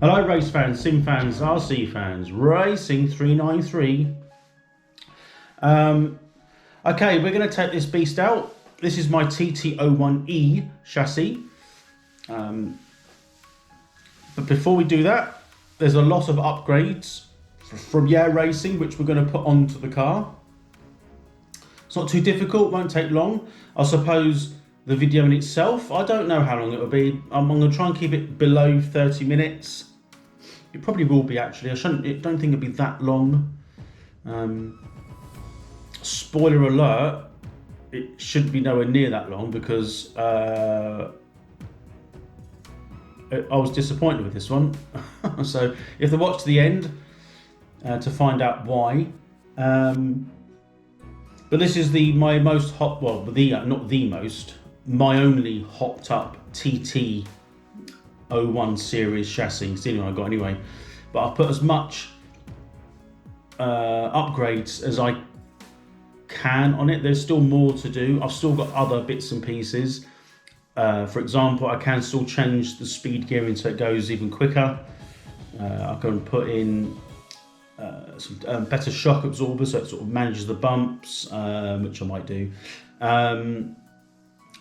Hello race fans, sim fans, RC fans, Racing 393. Okay, we're going to take this beast out. This is my TT01e chassis. But before we do that, there's a lot of upgrades from Racing which we're going to put onto the car. It's not too difficult, won't take long. I suppose the video in itself, I don't know how long it will be. I'm going to try and keep it below 30 minutes. It probably will be actually. I don't think it'll be that long. Spoiler alert, it shouldn't be nowhere near that long because I was disappointed with this one. So you have to watch to the end to find out why. But this is my most hot, well, not the most, my only hopped up TT01 series chassis. It's the only one I got anyway. But I've put as much upgrades as I can on it. There's still more to do. I've still got other bits and pieces. For example, I can still change the speed gearing so it goes even quicker. I can put in some better shock absorber so it sort of manages the bumps, which I might do.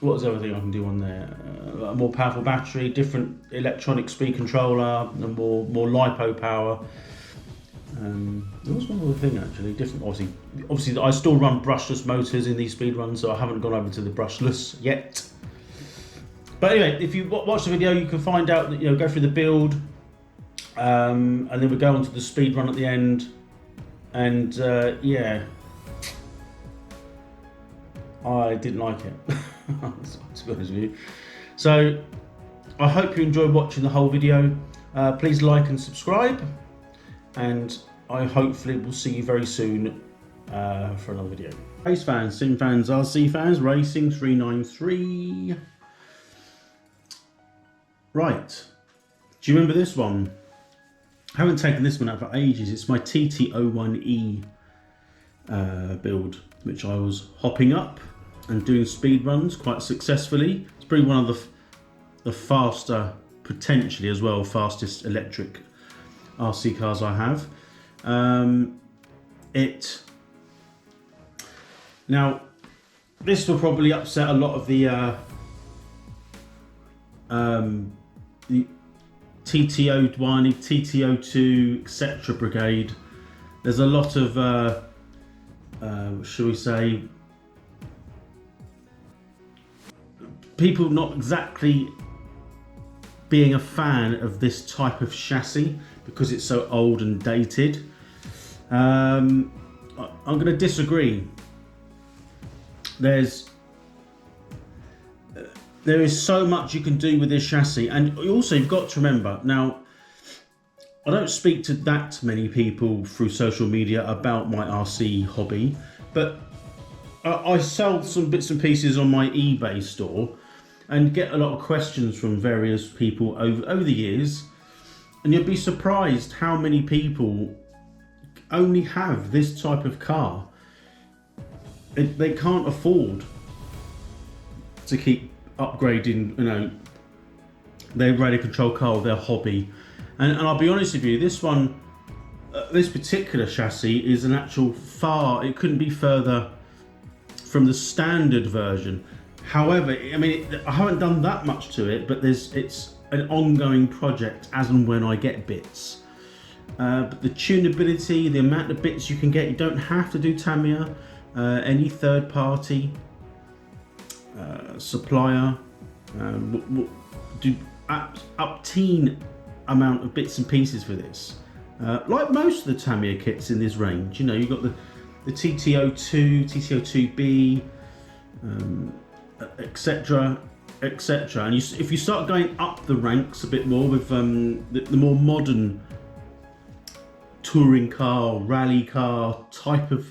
What was the other thing I can do on there? A more powerful battery, different electronic speed controller, and more LiPo power. There was one other thing actually, different. Obviously, I still run brushless motors in these speed runs, so I haven't gone over to the brushless yet. But anyway, if you watch the video, you can find out that go through the build, and then we go on to the speed run at the end, and yeah, I didn't like it. To be honest with you. So I hope you enjoyed watching the whole video. Please like and subscribe, and I hopefully will see you very soon for another video. Race fans, sim fans, RC fans, Racing 393. Right, do you remember this one? I haven't taken this one out for ages. It's my TT01e build, which I was hopping up and doing speed runs quite successfully. It's probably one of the faster, potentially as well, fastest electric RC cars I have. Now, this will probably upset a lot of the TT01, TT02, etc. brigade. There's a lot of, shall we say, people not exactly being a fan of this type of chassis because it's so old and dated. I'm going to disagree. There is so much you can do with this chassis, and also you've got to remember, now I don't speak to that many people through social media about my RC hobby, but I sell some bits and pieces on my eBay store and get a lot of questions from various people over the years, and you'll be surprised how many people only have this type of car. They can't afford to keep upgrading, their radio control car, their hobby. And I'll be honest with you, this one, this particular chassis is an actual it couldn't be further from the standard version. However, I mean, I haven't done that much to it, but it's an ongoing project as and when I get bits. But the tunability, the amount of bits you can get, you don't have to do Tamiya. Any third party supplier will do obscene amount of bits and pieces for this. Like most of the Tamiya kits in this range, you've got the TT02, TT02B, etc, etc. And if you start going up the ranks a bit more with the more modern touring car, rally car type of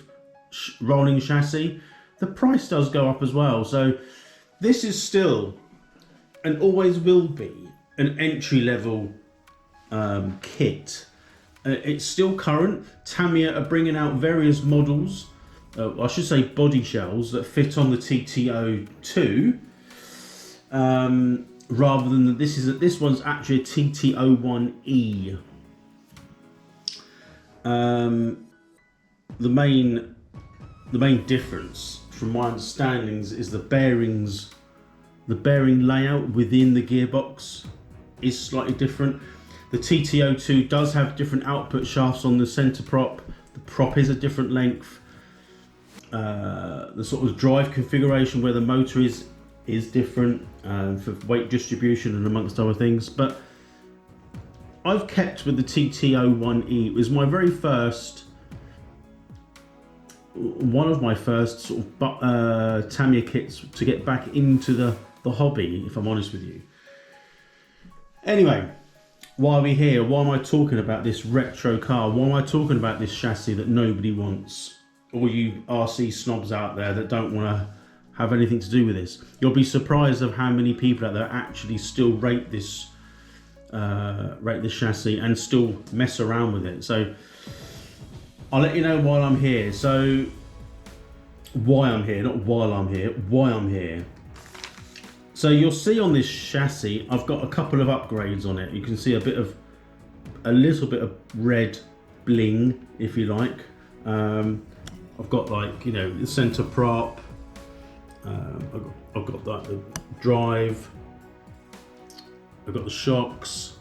rolling chassis, the price does go up as well. So this is still, and always will be, an entry-level kit. It's still current. Tamiya are bringing out various models, I should say body shells, that fit on the TT02. rather than this one's actually a TT01e. The main difference, from my understandings, is the bearings. The bearing layout within the gearbox is slightly different. The TT02 does have different output shafts on the center prop. The prop is a different length. The sort of drive configuration where the motor is different for weight distribution and amongst other things. But I've kept with the TT01e. It was my very first, one of my first sort of Tamiya kits to get back into the hobby, if I'm honest with you. Anyway, why are we here? Why am I talking about this retro car? Why am I talking about this chassis that nobody wants? All you RC snobs out there that don't want to have anything to do with this. You'll be surprised of how many people out there actually still rate this chassis and still mess around with it. So I'll let you know while I'm here. So why I'm here, not while I'm here, why I'm here. So you'll see on this chassis, I've got a couple of upgrades on it. You can see a little bit of red bling, if you like. I've got, like, you know, the center prop. I've got like the drive. I've got the shocks.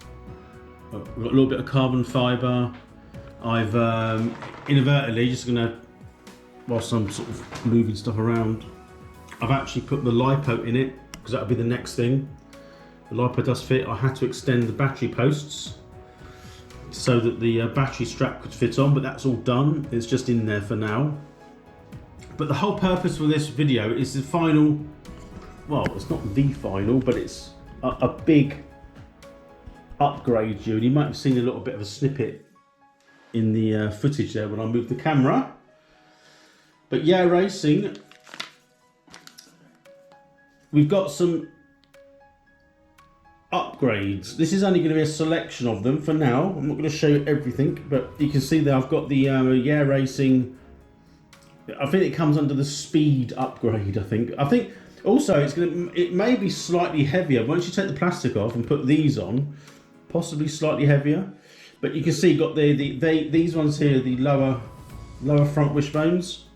I've got a little bit of carbon fiber. I've inadvertently, just gonna, whilst I'm sort of moving stuff around, I've actually put the LiPo in it, because that'll be the next thing. The LiPo does fit. I had to extend the battery posts so that the battery strap could fit on, but that's all done. It's just in there for now. But the whole purpose for this video is the final, well, it's not the final, but it's a big upgrade. You might have seen a little bit of a snippet in the footage there when I moved the camera. But yeah, racing, we've got some upgrades. This is only going to be a selection of them for now. I'm not going to show you everything, but you can see that I've got the yeah racing. I think it comes under the speed upgrade. I think also it may be slightly heavier once you take the plastic off and put these on, possibly slightly heavier. But you can see got these ones here, the lower front wishbones.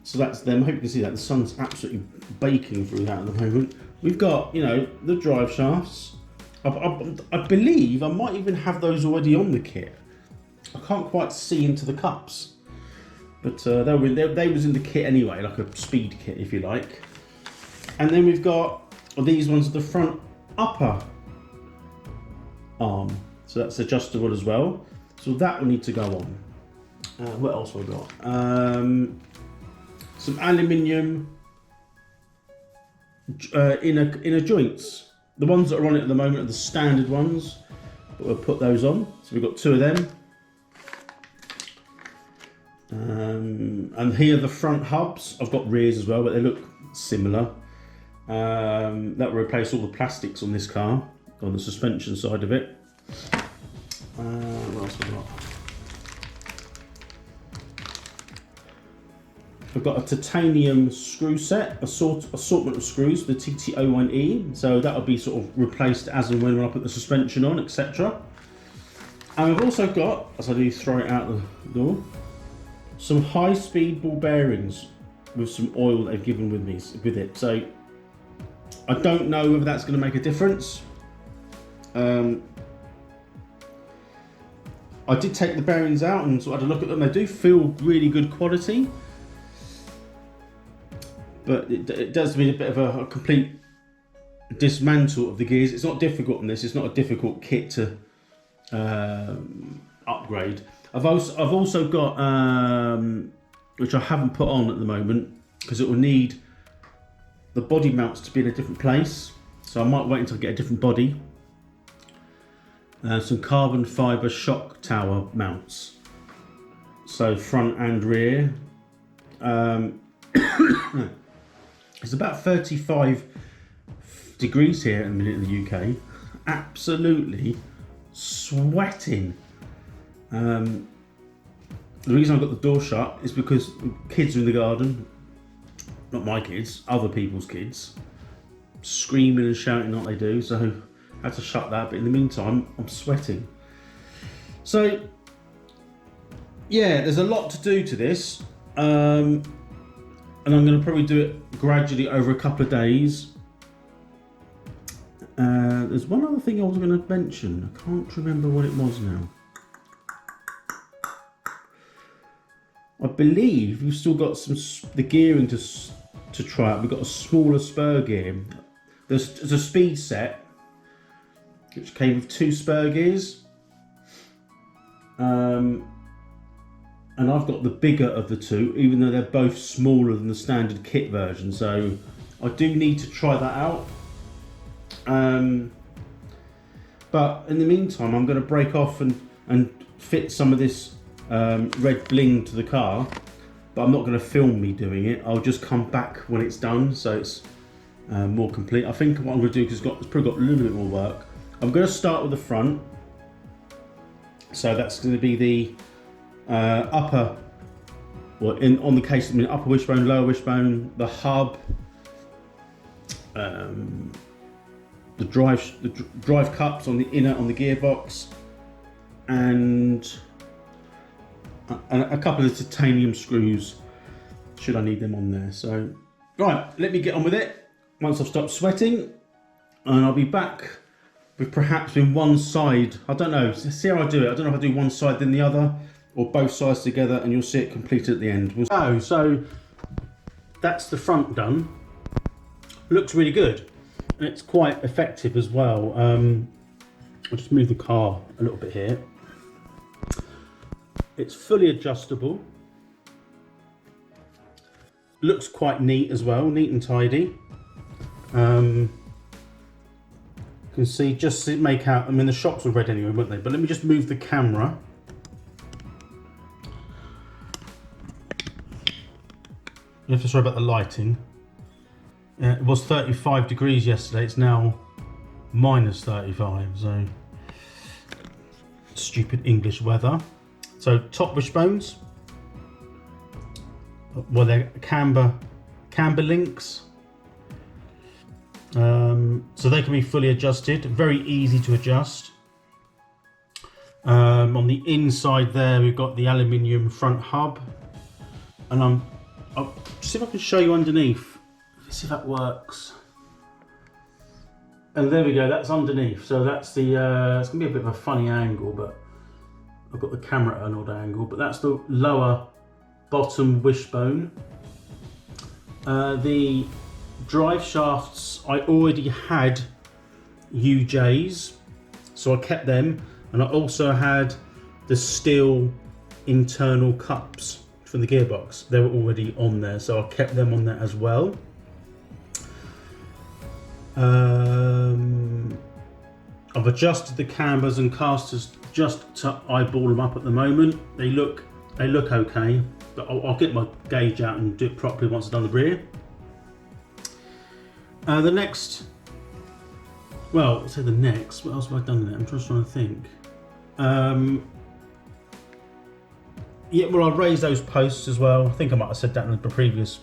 So that's them. I hope you can see that. The sun's absolutely baking through that at the moment. We've got, you know, the drive shafts. I believe I might even have those already on the kit. I can't quite see into the cups, but they was in the kit anyway, like a speed kit, if you like. And then we've got these ones at the front upper arm, so that's adjustable as well. So that will need to go on. What else have I got? Some aluminium inner joints. The ones that are on it at the moment are the standard ones, but we'll put those on. So we've got two of them. And here are the front hubs. I've got rears as well, but they look similar. That will replace all the plastics on this car, on the suspension side of it. What else have I got? I've got a titanium screw set, assortment of screws, the TT01e. So that'll be sort of replaced as and when I put the suspension on, etc. And I've also got, as I do throw it out the door, some high-speed ball bearings with some oil they've given with it. So I don't know whether that's going to make a difference. I did take the bearings out and sort of had a look at them. They do feel really good quality, but it does mean a bit of a complete dismantle of the gears. It's not difficult on this. It's not a difficult kit to upgrade. I've also got, which I haven't put on at the moment because it will need the body mounts to be in a different place. So I might wait until I get a different body. Some carbon fiber shock tower mounts. So front and rear. It's about 35 degrees here at the minute in the UK. Absolutely sweating. The reason I've got the door shut is because kids are in the garden. Not my kids, other people's kids. screaming and shouting like they do, so I had to shut that. But in the meantime, I'm sweating. So yeah, there's a lot to do to this, and I'm going to probably do it gradually over a couple of days. There's one other thing I was going to mention. I can't remember what it was now. I believe we've still got the gearing to try out. We've got a smaller spur gear. There's a speed set which came with 2 spur gears, and I've got the bigger of the 2, even though they're both smaller than the standard kit version. So I do need to try that out. But in the meantime, I'm going to break off and fit some of this red bling to the car, but I'm not going to film me doing it. I'll just come back when it's done, so it's more complete. I think what I'm going to do, because it's probably got a little bit more work, I'm going to start with the front. So that's going to be the upper, well, on the case, I mean, upper wishbone, lower wishbone, the hub, the drive cups on the inner, on the gearbox, and a couple of titanium screws, should I need them on there. So, right, let me get on with it once I've stopped sweating, and I'll be back with perhaps in one side. I don't know, see how I do it. I don't know if I do one side then the other, or both sides together, and you'll see it completed at the end. So that's the front done. Looks really good, and it's quite effective as well. I'll just move the car a little bit here. It's fully adjustable. Looks quite neat as well, neat and tidy. You can see, just to make out, I mean the shops were red anyway, weren't they? But let me just move the camera. You have to sorry about the lighting. It was 35 degrees yesterday, it's now minus 35, so stupid English weather. So top wishbones, well, they're camber links, so they can be fully adjusted, very easy to adjust. On the inside there we've got the aluminium front hub, and I'll see if I can show you underneath. Let's see if that works. And there we go, that's underneath. So that's the, it's gonna be a bit of a funny angle, but I've got the camera at an odd angle, but that's the lower bottom wishbone. The drive shafts, I already had UJs, so I kept them, and I also had the steel internal cups from the gearbox. They were already on there, so I kept them on there as well. I've adjusted the cambers and casters just to eyeball them up at the moment. They look okay, but I'll get my gauge out and do it properly once I've done the rear. The next, well, say the next, what else have I done in it? I'm just trying to think. Yeah, well, I'll raise those posts as well. I think I might have said that in the previous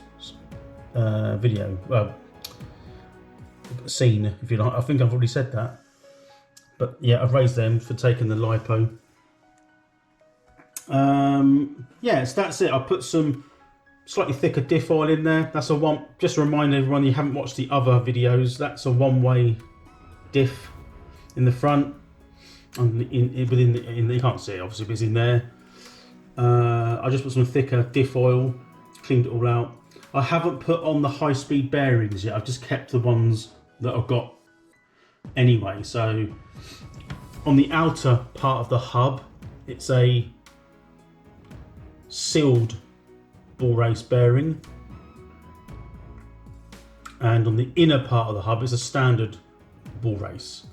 video, scene, if you like. I think I've already said that. But yeah, I've raised them for taking the LiPo. Yeah, so that's it. I'll put some slightly thicker diff oil in there. That's a one, just to remind everyone, you haven't watched the other videos, that's a one-way diff in the front. And you can't see it obviously, but it's in there. I just put some thicker diff oil, cleaned it all out. I haven't put on the high-speed bearings yet. I've just kept the ones that I've got anyway. So on the outer part of the hub, it's a sealed ball race bearing, and on the inner part of the hub is a standard ball race.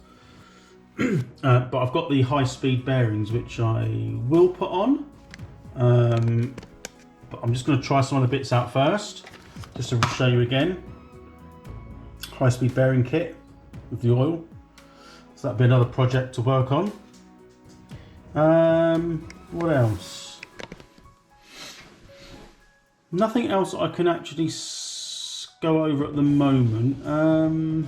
But I've got the high-speed bearings which I will put on, but I'm just going to try some of the bits out first just to show you again. High-speed bearing kit with the oil, so that'll be another project to work on. What else? Nothing else I can actually go over at the moment.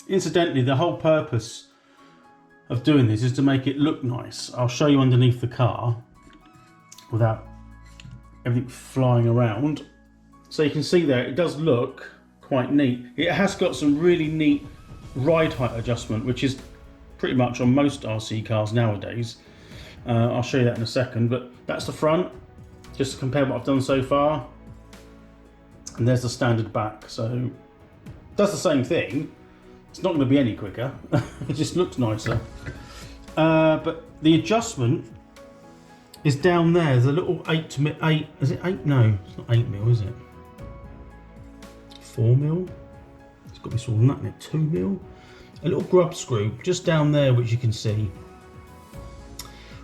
Incidentally, the whole purpose of doing this is to make it look nice. I'll show you underneath the car without everything flying around. So you can see there, it does look quite neat. It has got some really neat ride height adjustment, which is pretty much on most RC cars nowadays. I'll show you that in a second, but that's the front, just to compare what I've done so far. And there's the standard back, so it does the same thing. It's not going to be any quicker, it just looks nicer. But the adjustment is down there. There's a little 8, is it 8? No, it's not 8mm, is it? 4mm? It's got to be smaller than that, isn't it? 2mm? A little grub screw just down there, which you can see.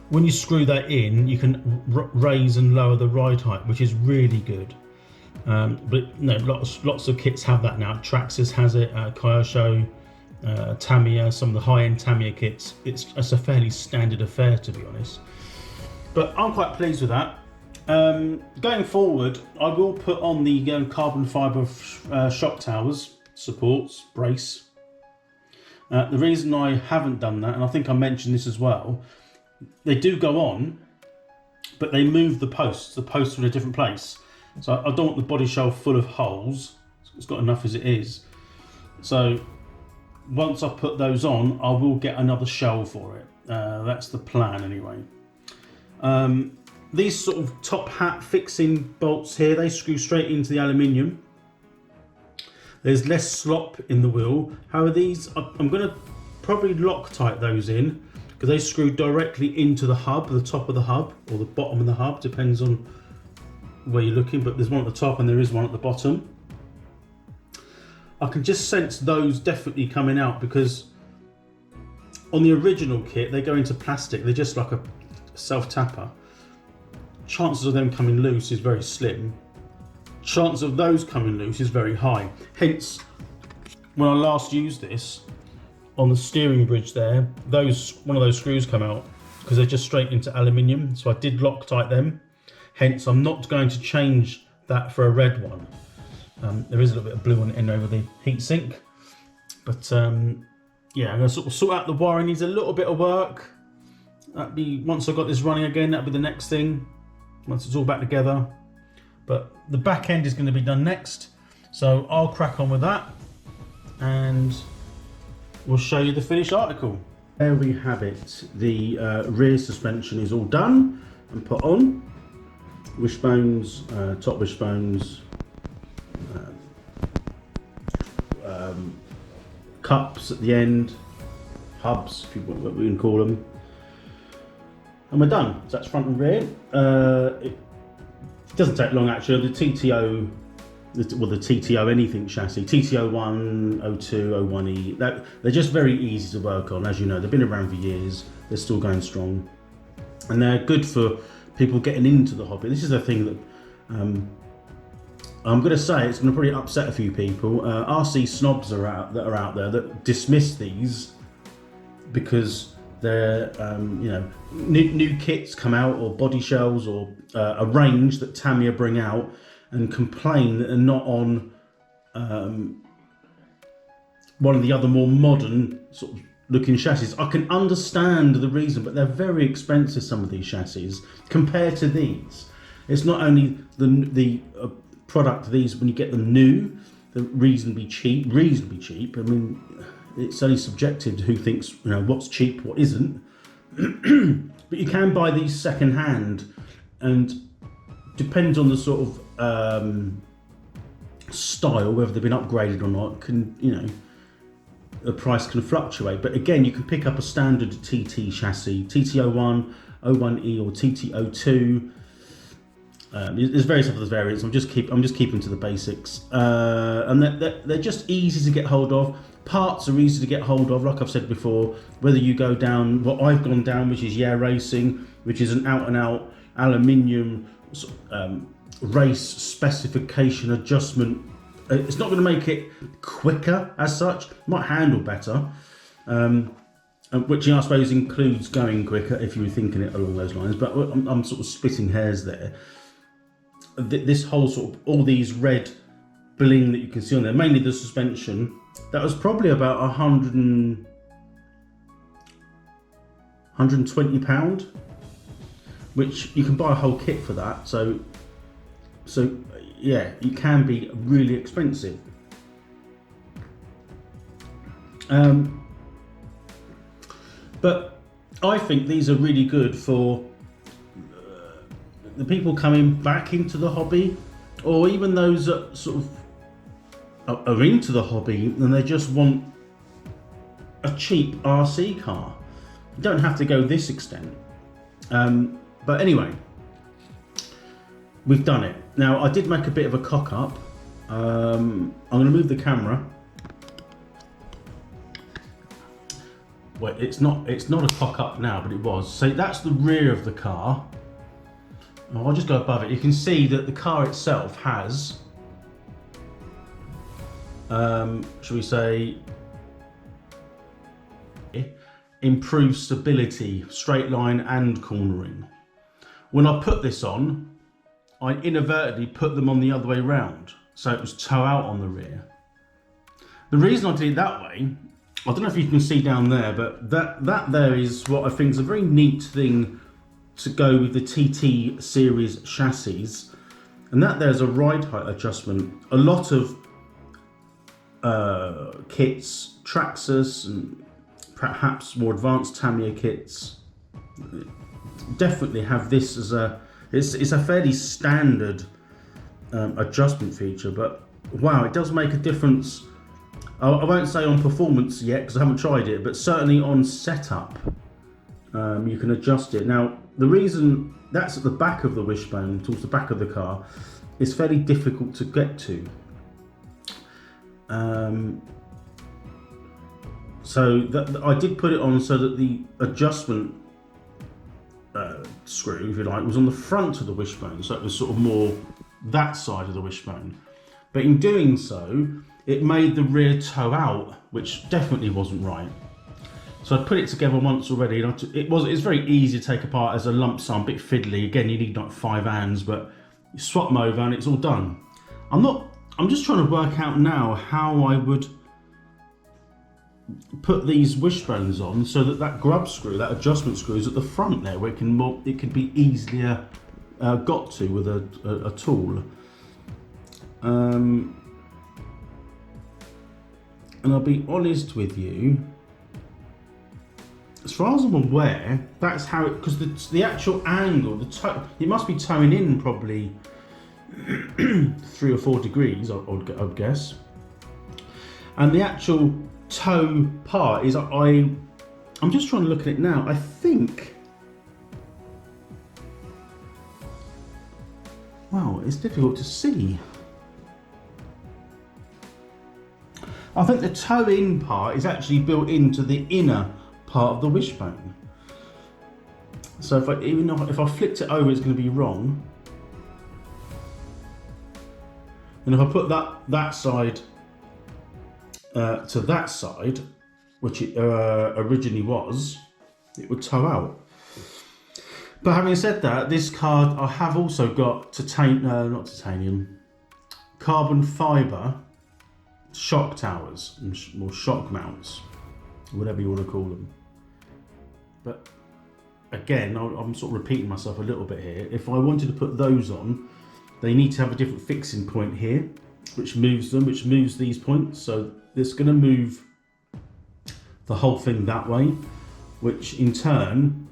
When you screw that in, you can raise and lower the ride height, which is really good. But no, lots of kits have that now. Traxxas has it, Kyosho, Tamiya, some of the high-end Tamiya kits. It's a fairly standard affair, to be honest. But I'm quite pleased with that. Going forward, I will put on the carbon fibre shock towers supports brace. The reason I haven't done that, and I think I mentioned this as well, they do go on, but they move the posts. The posts are in a different place. So I don't want the body shell full of holes. It's got enough as it is. So once I put those on, I will get another shell for it. That's the plan anyway. These sort of top hat fixing bolts here, they screw straight into the aluminium. There's less slop in the wheel. However, these, I'm going to probably Loctite those in, because they screw directly into the hub, the top of the hub, or the bottom of the hub, depends on where you're looking, but there's one at the top and there is one at the bottom. I can just sense those definitely coming out, because on the original kit, they go into plastic. They're just like a self-tapper. Chances of them coming loose is very slim. Chance of those coming loose is very high. Hence, when I last used this, on the steering bridge there, one of those screws come out because they're just straight into aluminium. So I did Loctite them. Hence, I'm not going to change that for a red one. There is a little bit of blue on the end over the heatsink. But yeah, I'm going to sort of sort out the wiring. Needs a little bit of work. That'd be, once I've got this running again, that'll be the next thing. Once it's all back together. But the back end is going to be done next. So I'll crack on with that. And we'll show you the finished article. There we have it. The rear suspension is all done and put on. Wishbones, top wishbones, cups at the end, hubs, if you want, what we can call them. And we're done. So that's front and rear. It doesn't take long actually. The TTO, the TTO anything chassis, TT01, 02, 01e, they're just very easy to work on. As you know, they've been around for years. They're still going strong, and they're good for people getting into the hobby. This is the thing that I'm going to say, it's going to probably upset a few people. RC snobs that are out there that dismiss these because they're you know, new kits come out, or body shells, or a range that Tamiya bring out, and complain that they're not on one of the other more modern sort of looking chassis. I can understand the reason, but they're very expensive, some of these chassis, compared to these. It's not only the product, these, when you get them new, they're reasonably cheap. I mean, it's only subjective to who thinks, you know, what's cheap, what isn't. But you can buy these second hand, and depends on the sort of style, whether they've been upgraded or not, can, you know, the price can fluctuate. But again, you can pick up a standard TT chassis, TT01, 01e, or TT02. There's various other variants. I'm just keeping to the basics, and they're just easy to get hold of. Parts are easy to get hold of, like I've said before. Whether you go down what I've gone down, which is Racing, which is an out-and-out aluminium race specification adjustment. It's not going to make it quicker as such. It might handle better, which I suppose includes going quicker if you were thinking it along those lines. But I'm sort of splitting hairs there. This whole sort of, all these red bling that you can see on there, mainly the suspension. That was probably about £120, which you can buy a whole kit for that. So yeah, it can be really expensive. But I think these are really good for the people coming back into the hobby, or even those that sort of are into the hobby and they just want a cheap RC car. You don't have to go this extent. But anyway, we've done it. Now, I did make a bit of a cock up. I'm going to move the camera. Well, it's not a cock up now, but it was. So that's the rear of the car. I'll just go above it. You can see that the car itself has, shall we say, improved stability, straight line and cornering. When I put this on, I inadvertently put them on the other way round, so it was toe out on the rear. The reason I did it that way, I don't know if you can see down there, but that there is what I think is a very neat thing to go with the TT series chassis, and that there's a ride height adjustment. A lot of kits, Traxxas and perhaps more advanced Tamiya kits definitely have this as it's a fairly standard adjustment feature, but wow, it does make a difference. I won't say on performance yet because I haven't tried it, but certainly on setup you can adjust it. Now, the reason that's at the back of the wishbone, towards the back of the car, is fairly difficult to get to. So I did put it on so that the adjustment screw, if you like, was on the front of the wishbone, so it was sort of more that side of the wishbone. But in doing so, it made the rear toe out, which definitely wasn't right. So I put it together once already, and it's very easy to take apart as a lump sum, a bit fiddly. Again, you need like 5 hands, but you swap them over and it's all done. I'm just trying to work out now how I would put these wishbones on so that grub screw, that adjustment screw, is at the front there, where it can be easily got to with a tool. And I'll be honest with you, as far as I'm aware, that's how it, because the actual angle, it must be towing in probably 3 or 4 degrees, I'd guess. And the actual toe part is, I'm just trying to look at it now. I think, wow, it's difficult to see. I think the toe-in part is actually built into the inner part of the wishbone. So if I flipped it over, it's going to be wrong. And if I put that side to that side, which it originally was, it would toe out. But having said that, this card, I have also got carbon fibre shock towers, or shock mounts, whatever you want to call them. But again, I'm sort of repeating myself a little bit here. If I wanted to put those on, they need to have a different fixing point here, which moves them, which moves these points. So it's going to move the whole thing that way, which in turn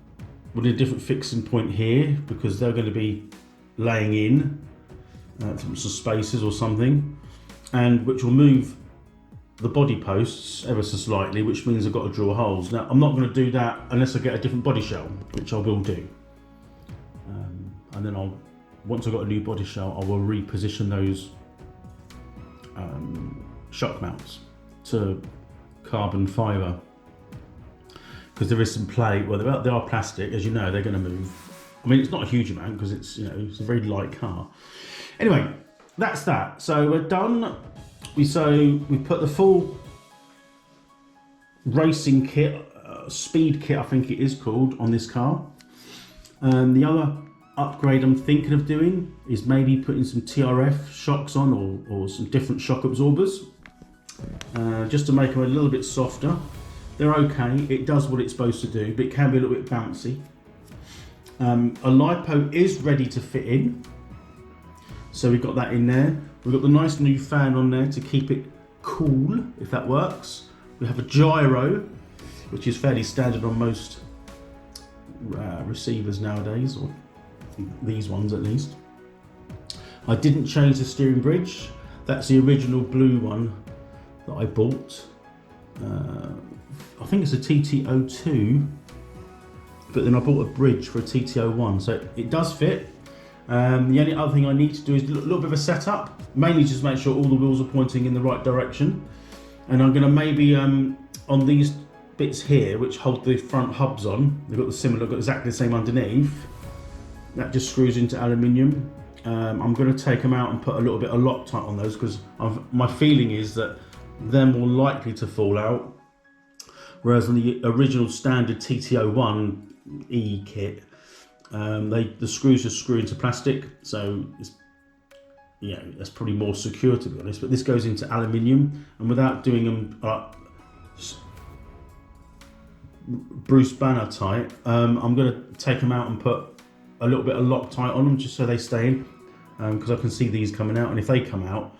will need a different fixing point here, because they're going to be laying in some spaces or something, and which will move the body posts ever so slightly, which means I've got to drill holes. Now, I'm not going to do that unless I get a different body shell, which I will do. And then once I've got a new body shell, I will reposition those shock mounts to carbon fibre, because there is some play. Well, they are plastic, as you know. They're going to move. I mean, it's not a huge amount because it's a very light car. Anyway, that's that. So we're done. We put the full racing kit, speed kit, I think it is called, on this car. And the other upgrade I'm thinking of doing is maybe putting some TRF shocks on, or some different shock absorbers, just to make them a little bit softer. They're okay, it does what it's supposed to do, but it can be a little bit bouncy. A LiPo is ready to fit in, so we've got that in there. We've got the nice new fan on there to keep it cool, if that works. We have a gyro, which is fairly standard on most receivers nowadays, or these ones at least. I didn't change the steering bridge. That's the original blue one that I bought. I think it's a TT02, but then I bought a bridge for a TT01, so it does fit. The only other thing I need to do is a little bit of a setup, mainly just make sure all the wheels are pointing in the right direction. And I'm going to maybe, on these bits here, which hold the front hubs on, they've got exactly the same underneath. That just screws into aluminium. I'm going to take them out and put a little bit of Loctite on those, because my feeling is that they're more likely to fall out. Whereas on the original standard TT01e kit, the screws just screw into plastic, so that's probably more secure, to be honest. But this goes into aluminium, and without doing them Bruce Banner tight, I'm going to take them out and put a little bit of Loctite on them, just so they stay in, because I can see these coming out, and if they come out,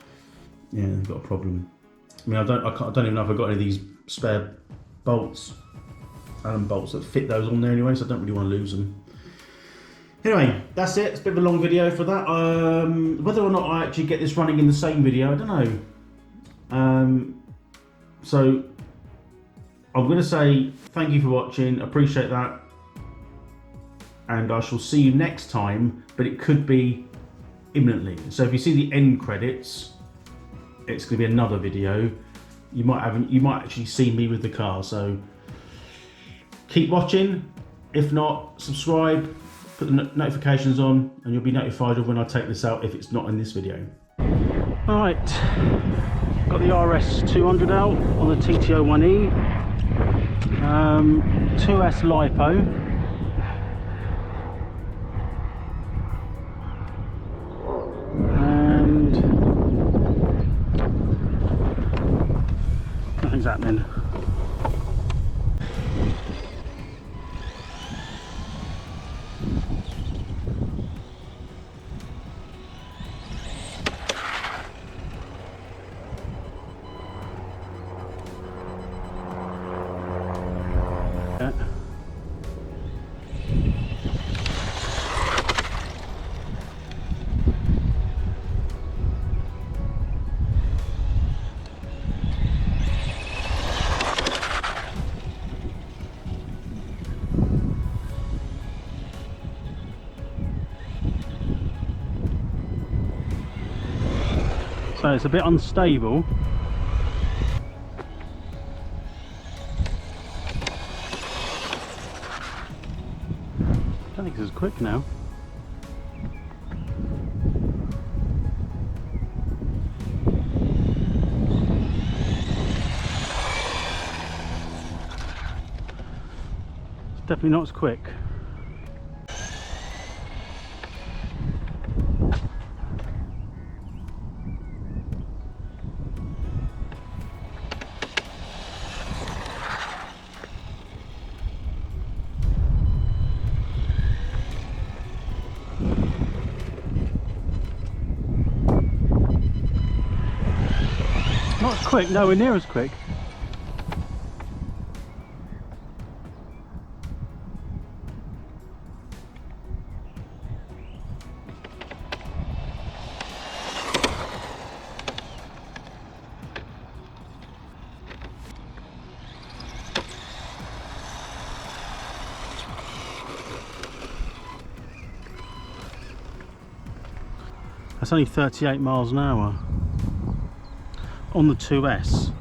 yeah, they've got a problem. I mean, I don't even know if I've got any of these spare bolts, Allen bolts that fit those on there anyway, so I don't really want to lose them. Anyway, that's it. It's a bit of a long video for that. Whether or not I actually get this running in the same video, I don't know. So I'm going to say thank you for watching. Appreciate that. And I shall see you next time, but it could be imminently. So if you see the end credits, it's going to be another video. You might actually see me with the car. So keep watching. If not, subscribe. Put the notifications on, and you'll be notified of when I take this out if it's not in this video. Alright, got the RS200 out on the TT01e, 2S LiPo, and nothing's happening. So it's a bit unstable. I don't think it's as quick now. It's definitely not as quick. Not as quick, nowhere near as quick. That's only 38 miles an hour on the 2S.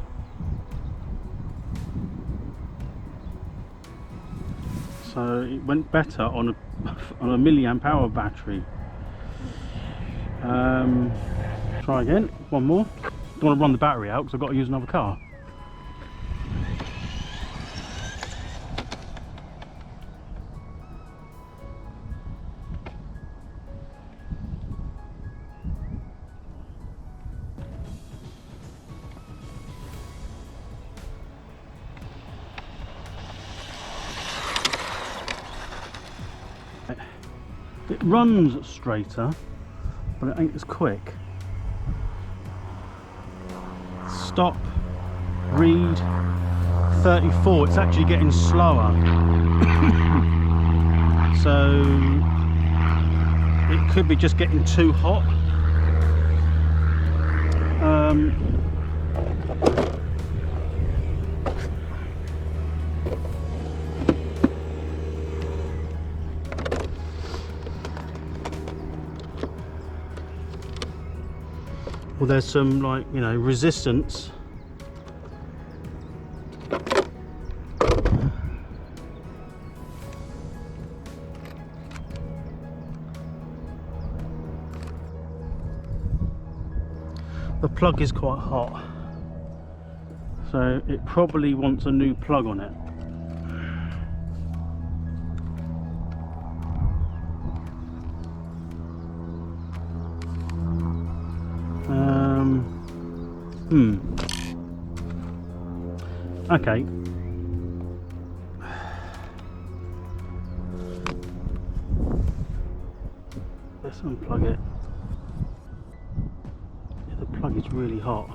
So it went better on a milliamp hour battery. Try again, one more. Don't want to run the battery out because I've got to use another car. It runs straighter, but it ain't as quick. Stop, read, 34, it's actually getting slower. So it could be just getting too hot. Well, there's some, like, you know, resistance. The plug is quite hot, so it probably wants a new plug on it. Okay. Let's unplug it. Yeah, the plug is really hot.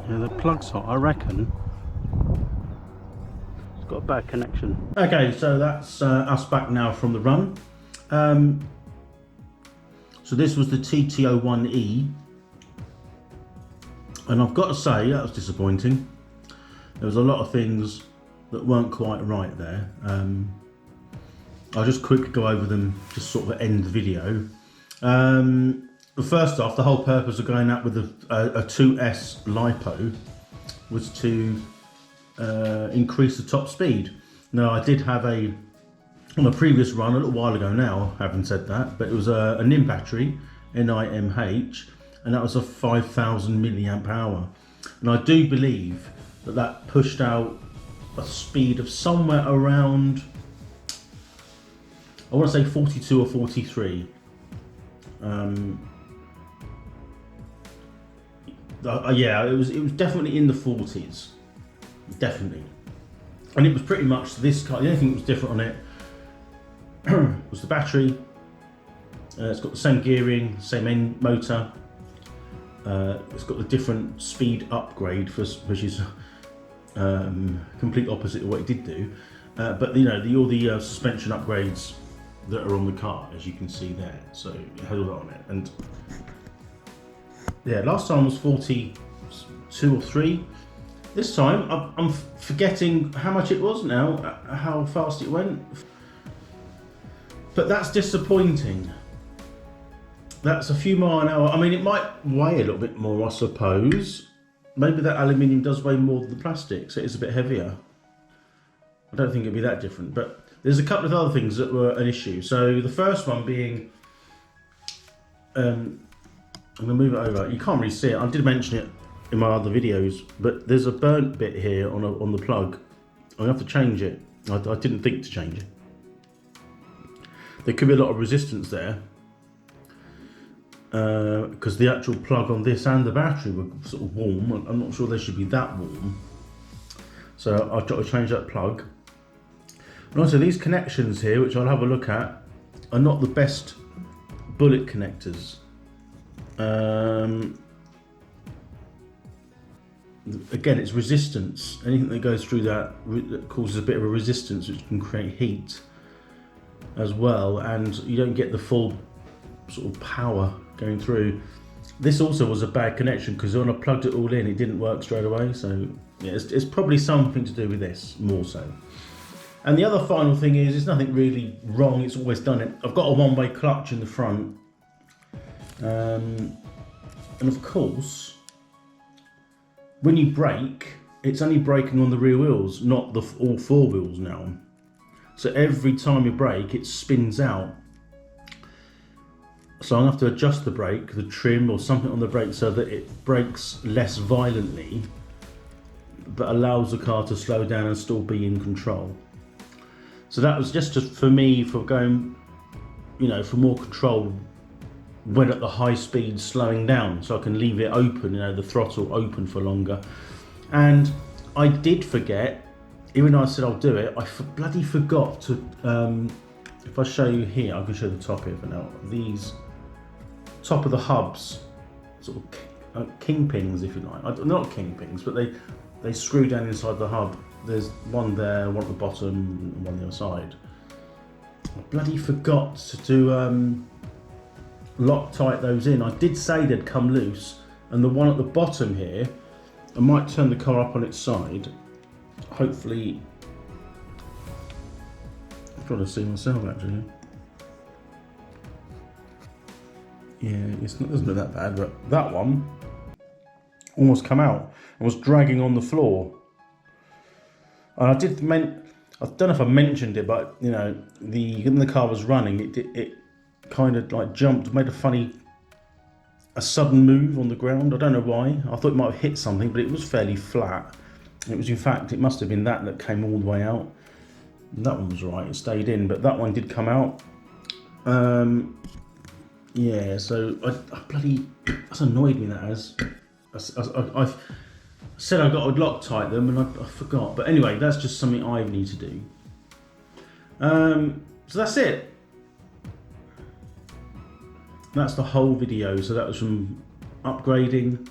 Yeah, the plug's hot, I reckon. It's got a bad connection. Okay, so that's us back now from the run. So this was the TT01e. And I've got to say, that was disappointing. There was a lot of things that weren't quite right there. I'll just quickly go over them, just sort of end the video. First off, the whole purpose of going out with a 2S LiPo was to increase the top speed. Now, I did have on a previous run, a little while ago now, having said that, but it was a NiMH battery, NiMH, and that was a 5,000 milliamp hour. And I do believe that pushed out a speed of somewhere around, I want to say 42 or 43. Yeah, it was definitely in the 40s, definitely. And it was pretty much this car. The only thing that was different on it was the battery. It's got the same gearing, same end motor. It's got the different speed upgrade, which is complete opposite of what it did do. But you know, all the suspension upgrades that are on the car, as you can see there. So it had all that on it. And yeah, last time was 42 or 3. This time I'm forgetting how much it was now, how fast it went. But that's disappointing. That's a few mile an hour. I mean, it might weigh a little bit more, I suppose. Maybe that aluminium does weigh more than the plastic, so it's a bit heavier. I don't think it'd be that different, but there's a couple of other things that were an issue. So the first one being, I'm gonna move it over. You can't really see it. I did mention it in my other videos, but there's a burnt bit here on the plug. I have to change it. I didn't think to change it. There could be a lot of resistance there, because the actual plug on this and the battery were sort of warm. I'm not sure they should be that warm, so I've got to change that plug. And also these connections here, which I'll have a look at, are not the best bullet connectors. Again, it's resistance. Anything that goes through that causes a bit of a resistance, which can create heat as well, and you don't get the full sort of power going through. This also was a bad connection, because when I plugged it all in, it didn't work straight away. So yeah, it's probably something to do with this, more so. And the other final thing is, there's nothing really wrong, it's always done it. I've got a one-way clutch in the front, and of course, when you brake, it's only braking on the rear wheels, not all four wheels now. So every time you brake, it spins out. So I'll have to adjust the brake, the trim or something on the brake, so that it brakes less violently, but allows the car to slow down and still be in control. So that was just for me, for going, you know, for more control when at the high speed slowing down, so I can leave it open, you know, the throttle open for longer. And I did forget, even though I said I'll do it, I bloody forgot to, if I show you here, I can show the top here for now, these top of the hubs, sort of kingpins if you like, not kingpins, but they screw down inside the hub. There's one there, one at the bottom, and one on the other side. I bloody forgot to do Loctite those in. I did say they'd come loose, and the one at the bottom here, I might turn the car up on its side. Hopefully, I'm trying to see myself actually. Yeah, it's not, doesn't look that bad, but that one almost come out and was dragging on the floor. And I don't know if I mentioned it, but you know, when the car was running, it kind of like jumped, made a sudden move on the ground. I don't know why. I thought it might have hit something, but it was fairly flat. It was, in fact, it must have been that came all the way out. And that one was right, it stayed in, but that one did come out. Yeah, so I bloody, that's annoyed me, that has. I said I got to Loctite them and I forgot. But anyway, that's just something I need to do. So that's it. That's the whole video. So that was from upgrading,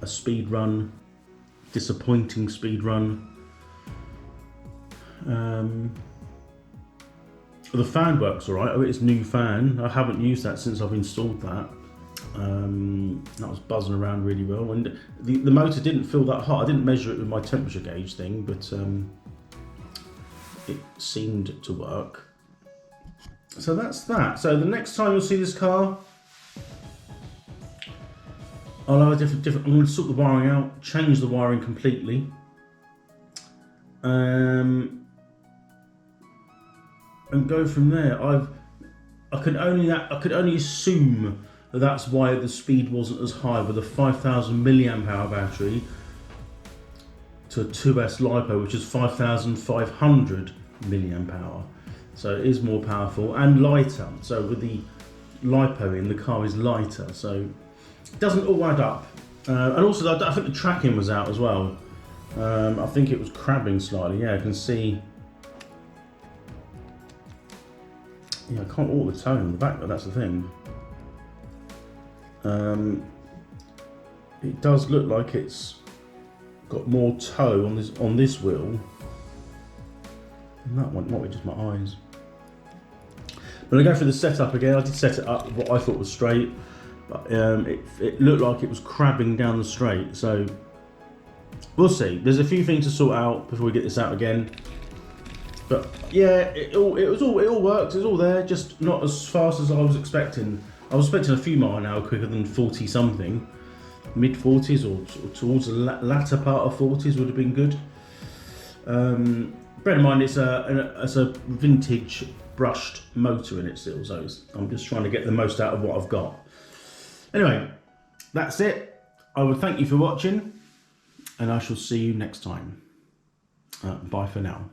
a speed run, disappointing speed run. The fan works alright. Oh, it's new fan. I haven't used that since I've installed that. That was buzzing around really well, and the motor didn't feel that hot. I didn't measure it with my temperature gauge thing, but it seemed to work. So that's that. So the next time you'll see this car, I'll have a different. I'm going to sort the wiring out, change the wiring completely. And go from there. I could only assume that that's why the speed wasn't as high with a 5,000 milliamp hour battery to a 2S LiPo, which is 5,500 milliamp hour. So it is more powerful and lighter. So with the LiPo in, the car is lighter. So it doesn't all add up. And also, I think the tracking was out as well. I think it was crabbing slightly. Yeah, I can see. Yeah, I can't alter the tone on the back, but that's the thing. It does look like it's got more toe on this wheel. And that one might be just my eyes. But I go through the setup again. I did set it up what I thought was straight, but it looked like it was crabbing down the straight. So we'll see. There's a few things to sort out before we get this out again. But yeah, it all works. It's all there, just not as fast as I was expecting. I was expecting a few mile an hour quicker than 40 something, mid 40s or towards the latter part of 40s would have been good. Bear in mind it's a vintage brushed motor in it still, so I'm just trying to get the most out of what I've got. Anyway, that's it. I would thank you for watching, and I shall see you next time. Bye for now.